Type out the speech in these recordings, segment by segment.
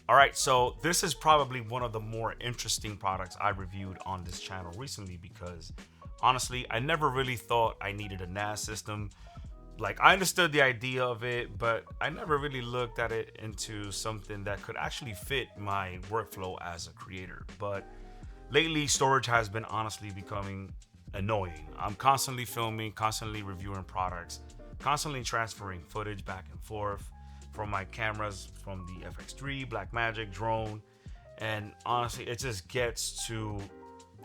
All right, so this is probably one of the more interesting products I reviewed on this channel recently because honestly, I never really thought I needed a NAS system. Like, I understood the idea of it, but I never really looked at it into something that could actually fit my workflow as a creator. But lately, storage has been honestly becoming annoying. I'm constantly filming, constantly reviewing products, constantly transferring footage back and forth from my cameras from the FX3, Blackmagic, drone, and honestly, it just gets too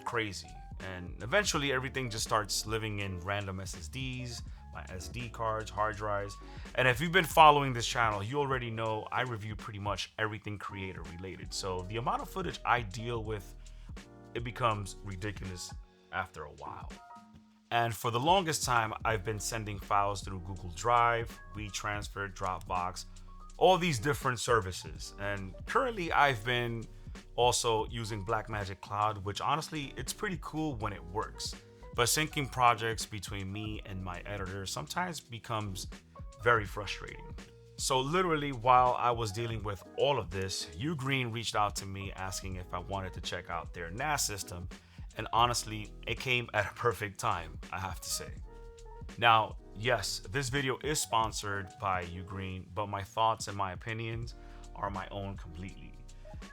crazy. And eventually, everything just starts living in random SSDs, my SD cards, hard drives. And if you've been following this channel, you already know I review pretty much everything creator related. So the amount of footage I deal with, it becomes ridiculous after a while. And for the longest time, I've been sending files through Google Drive, WeTransfer, Dropbox, all these different services. And currently, I've been also using Blackmagic Cloud, which honestly, it's pretty cool when it works. But syncing projects between me and my editor sometimes becomes very frustrating. So literally, while I was dealing with all of this, UGREEN reached out to me asking if I wanted to check out their NAS system. And honestly, it came at a perfect time, I have to say. Now, yes, this video is sponsored by UGREEN, but my thoughts and my opinions are my own completely.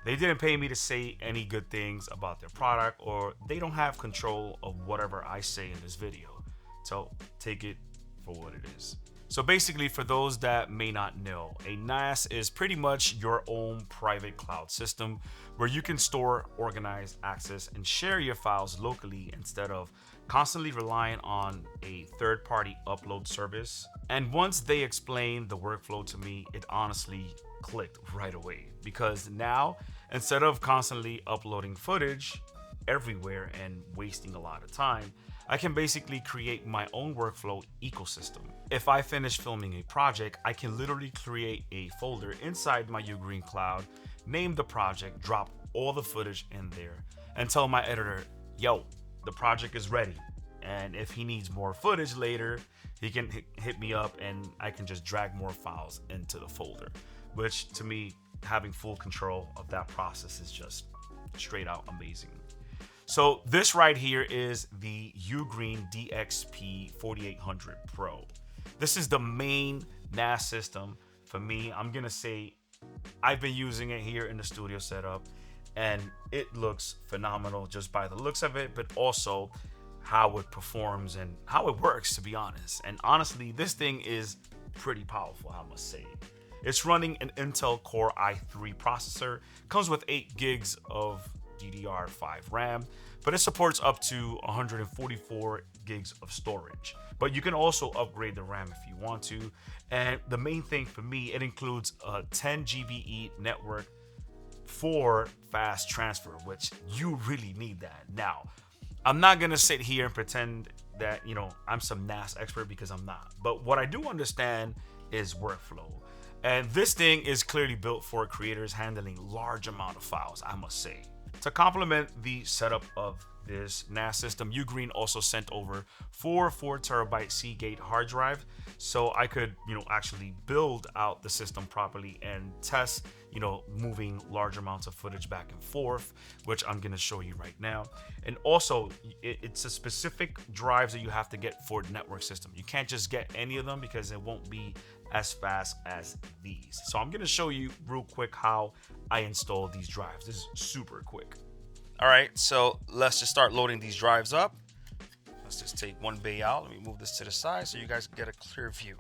They didn't pay me to say any good things about their product, or they don't have control of whatever I say in this video. So take it for what it is. So basically, for those that may not know, a NAS is pretty much your own private cloud system where you can store, organize, access, and share your files locally instead of constantly relying on a third-party upload service. And once they explained the workflow to me, it honestly clicked right away, because now instead of constantly uploading footage everywhere and wasting a lot of time, I can basically create my own workflow ecosystem. If I finish filming a project, I can literally create a folder inside my UGREEN cloud, name the project, drop all the footage in there, and tell my editor, yo, the project is ready. And if he needs more footage later, he can hit me up and I can just drag more files into the folder, which to me, having full control of that process is just straight out amazing. So this right here is the UGREEN DXP4800 Pro. This is the main NAS system for me. I'm gonna say I've been using it here in the studio setup, and it looks phenomenal just by the looks of it, but also how it performs and how it works, to be honest. And honestly, this thing is pretty powerful, I must say. It's running an Intel Core i3 processor, comes with 8 gigs of DDR5 RAM, but it supports up to 144 gigs of storage. But you can also upgrade the RAM if you want to. And the main thing for me, it includes a 10 GBE network for fast transfer, which you really need that. Now, I'm not gonna sit here and pretend that, I'm some NAS expert, because I'm not. But what I do understand is workflow. And this thing is clearly built for creators handling large amount of files, I must say. To complement the setup of this NAS system, UGREEN also sent over 4 4TB Seagate hard drive, so I could, actually build out the system properly and test, moving large amounts of footage back and forth, which I'm gonna show you right now. And also, it's a specific drives that you have to get for the network system. You can't just get any of them because it won't be as fast as these. So I'm gonna show you real quick how I install these drives. This is super quick. All right, so let's just start loading these drives up. Let's just take one bay out. Let me move this to the side so you guys can get a clear view.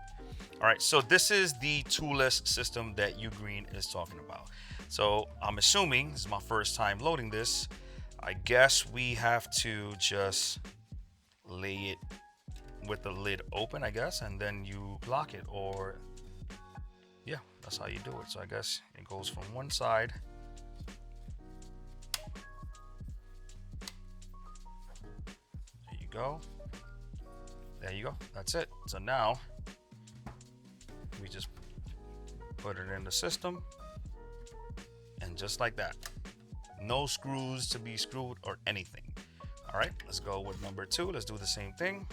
All right, so this is the toolless system that UGREEN is talking about. So I'm assuming this is my first time loading this. I guess we have to just lay it with the lid open, I guess, and then you lock it, or yeah, that's how you do it. So I guess it goes from one side. There you go. There you go. That's it. So now we just put it in the system, and just like that, no screws to be screwed or anything. All right, let's go with number 2. Let's do the same thing.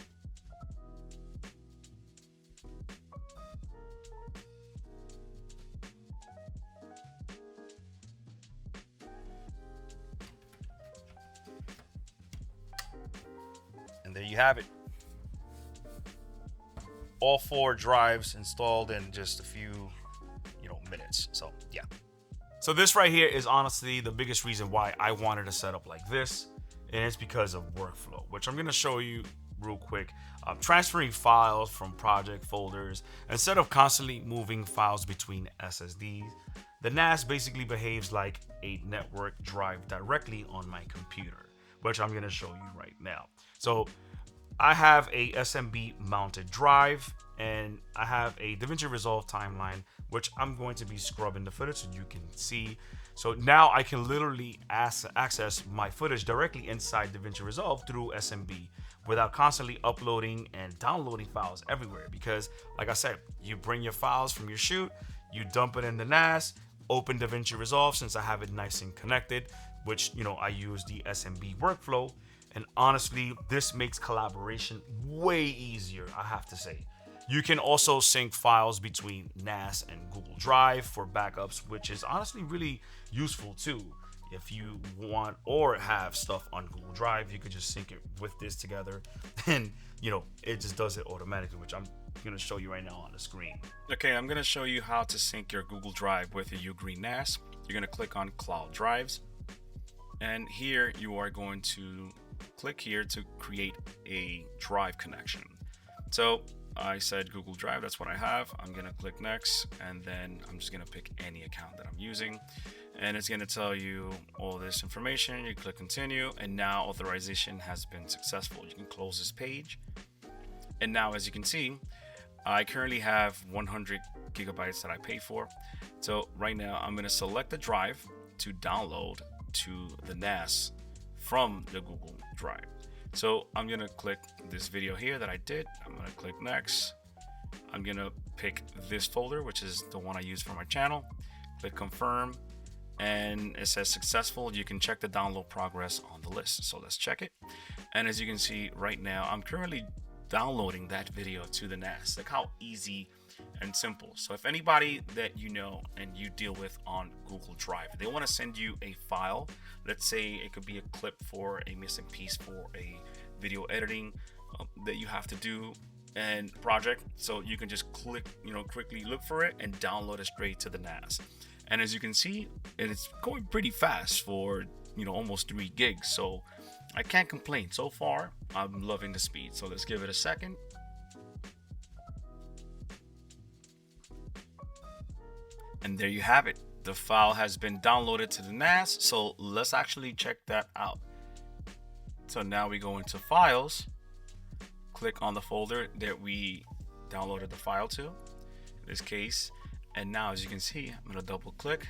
And there you have it. All 4 drives installed in just a few, minutes. So yeah. So this right here is honestly the biggest reason why I wanted to set up like this, and it's because of workflow, which I'm going to show you real quick. Transferring files from project folders instead of constantly moving files between SSDs. The NAS basically behaves like a network drive directly on my computer, which I'm going to show you right now. So I have a SMB mounted drive, and I have a DaVinci Resolve timeline, which I'm going to be scrubbing the footage so you can see. So now I can literally access my footage directly inside DaVinci Resolve through SMB without constantly uploading and downloading files everywhere. Because like I said, you bring your files from your shoot, you dump it in the NAS, open DaVinci Resolve since I have it nice and connected, which, I use the SMB workflow. And honestly, this makes collaboration way easier, I have to say. You can also sync files between NAS and Google Drive for backups, which is honestly really useful too. If you want or have stuff on Google Drive, you could just sync it with this together, and it just does it automatically, which I'm going to show you right now on the screen. Okay, I'm going to show you how to sync your Google Drive with your UGREEN NAS. You're going to click on Cloud Drives, and here you are going to click here to create a drive connection. So I said Google Drive, that's what I have. I'm gonna click next, and then I'm just gonna pick any account that I'm using, and it's gonna tell you all this information. You click continue, and now authorization has been successful. You can close this page, and now as you can see, I currently have 100 gigabytes that I paid for. So right now I'm gonna select the drive to download to the NAS from the Google Drive. So I'm gonna click this video here that I did. I'm gonna click next. I'm gonna pick this folder, which is the one I use for my channel. Click confirm, and it says successful. You can check the download progress on the list. So let's check it. And as you can see right now, I'm currently downloading that video to the NAS. Like how easy and simple. So if anybody that you know and you deal with on Google Drive, they want to send you a file, let's say it could be a clip for a missing piece for a video editing that you have to do and project, so you can just click, quickly look for it and download it straight to the NAS. And as you can see, it's going pretty fast for almost 3 gigs, so I can't complain. So far I'm loving the speed. So let's give it a second. And there you have it. The file has been downloaded to the NAS. So let's actually check that out. So now we go into files, click on the folder that we downloaded the file to, in this case. And now as you can see, I'm gonna double click,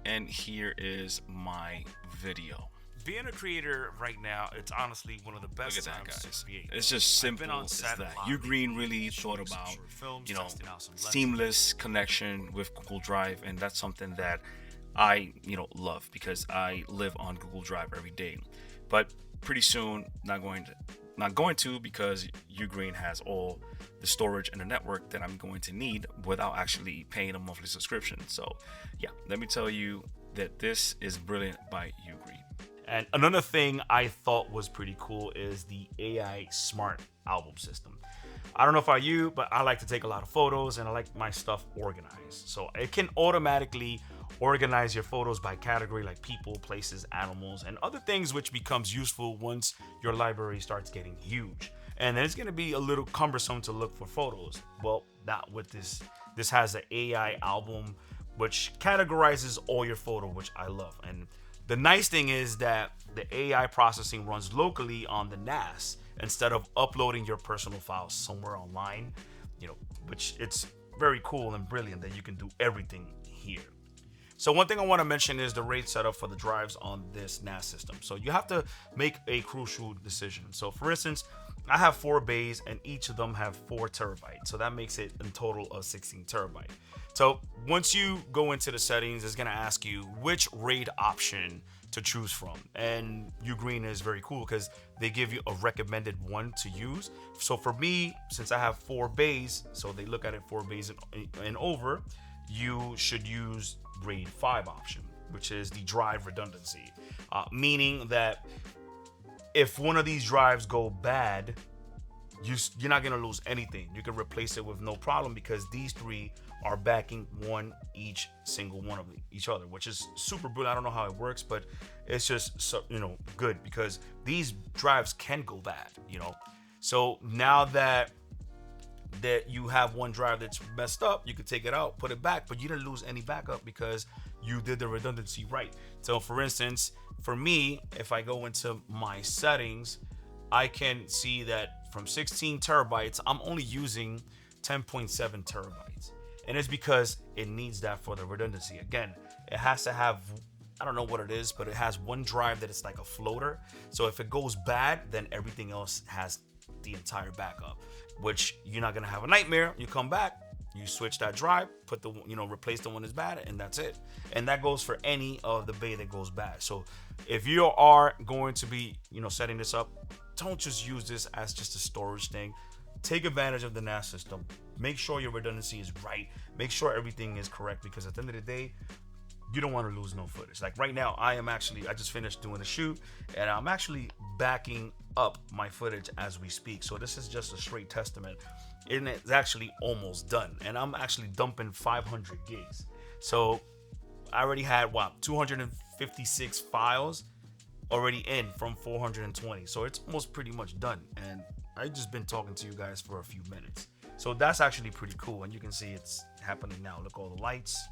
and here is my video. Being a creator right now, it's honestly one of the best times to create. It's just simple as that. UGREEN really thought about, seamless connection with Google Drive, and that's something that I, love because I live on Google Drive every day. But pretty soon, not going to because UGREEN has all the storage and the network that I'm going to need without actually paying a monthly subscription. So yeah, let me tell you that this is brilliant by UGREEN. And another thing I thought was pretty cool is the AI smart album system. I don't know about you, but I like to take a lot of photos and I like my stuff organized. So it can automatically organize your photos by category, like people, places, animals, and other things, which becomes useful once your library starts getting huge. And then it's going to be a little cumbersome to look for photos. Well, not with this. This has an AI album, which categorizes all your photo, which I love. And the nice thing is that the AI processing runs locally on the NAS instead of uploading your personal files somewhere online, which it's very cool and brilliant that you can do everything here. So one thing I want to mention is the RAID setup for the drives on this NAS system. So you have to make a crucial decision. So for instance, I have 4 bays and each of them have 4 terabytes. So that makes it a total of 16 terabytes. So once you go into the settings, it's going to ask you which RAID option to choose from. And UGREEN is very cool because they give you a recommended one to use. So for me, since I have 4 bays, so they look at it 4 bays and over, you should use RAID 5 option, which is the drive redundancy, meaning that if one of these drives go bad, you're not gonna lose anything. You can replace it with no problem, because these three are backing each single one of each other, which is super brilliant. I don't know how it works, but it's just so, good, because these drives can go bad, So now that you have one drive that's messed up, you could take it out, put it back, but you didn't lose any backup because you did the redundancy right. So for instance, for me, if I go into my settings, I can see that from 16 terabytes, I'm only using 10.7 terabytes. And it's because it needs that for the redundancy. Again, it has to have, I don't know what it is, but it has one drive that is like a floater. So if it goes bad, then everything else has the entire backup, which you're not gonna have a nightmare. You come back, you switch that drive, put the, replace the one that's bad, and that's it. And that goes for any of the bay that goes bad. So if you are going to be, setting this up, don't just use this as just a storage thing. Take advantage of the NAS system. Make sure your redundancy is right. Make sure everything is correct, because at the end of the day, you don't want to lose no footage. Like right now, I just finished doing a shoot, and I'm actually backing up my footage as we speak. So this is just a straight testament. And it's actually almost done. And I'm actually dumping 500 gigs. So I already had 256 files already in from 420. So it's almost pretty much done. And I've just been talking to you guys for a few minutes. So that's actually pretty cool. And you can see it's happening now. Look, all the lights.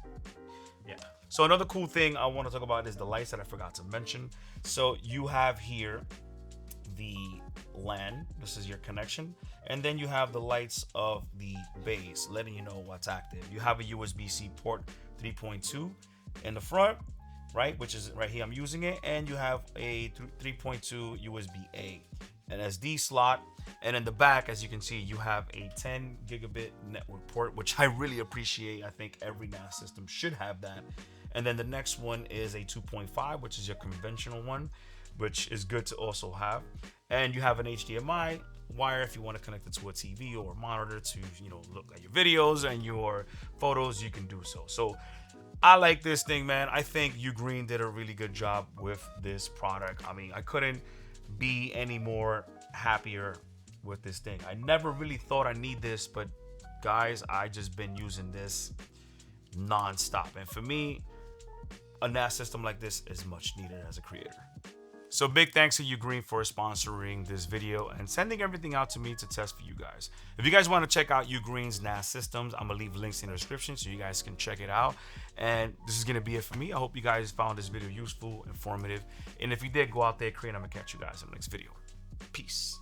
Yeah. So another cool thing I want to talk about is the lights that I forgot to mention. So you have here the LAN. This is your connection. And then you have the lights of the bays, letting you know what's active. You have a USB-C port 3.2 in the front, right? Which is right here, I'm using it. And you have a 3.2 USB-A, an SD slot. And in the back, as you can see, you have a 10 gigabit network port, which I really appreciate. I think every NAS system should have that. And then the next one is a 2.5, which is your conventional one, which is good to also have. And you have an HDMI wire if you want to connect it to a TV or a monitor to, look at your videos and your photos, you can do so. So I like this thing, man. I think UGREEN did a really good job with this product. I mean, I couldn't be any more happier with this thing. I never really thought I need this, but guys, I just been using this non-stop. And for me, a NAS system like this is much needed as a creator. So big thanks to UGREEN for sponsoring this video and sending everything out to me to test for you guys. If you guys want to check out UGREEN's NAS systems, I'm gonna leave links in the description so you guys can check it out. And this is gonna be it for me. I hope you guys found this video useful, informative. And if you did, go out there, create, I'm gonna catch you guys in the next video. Peace.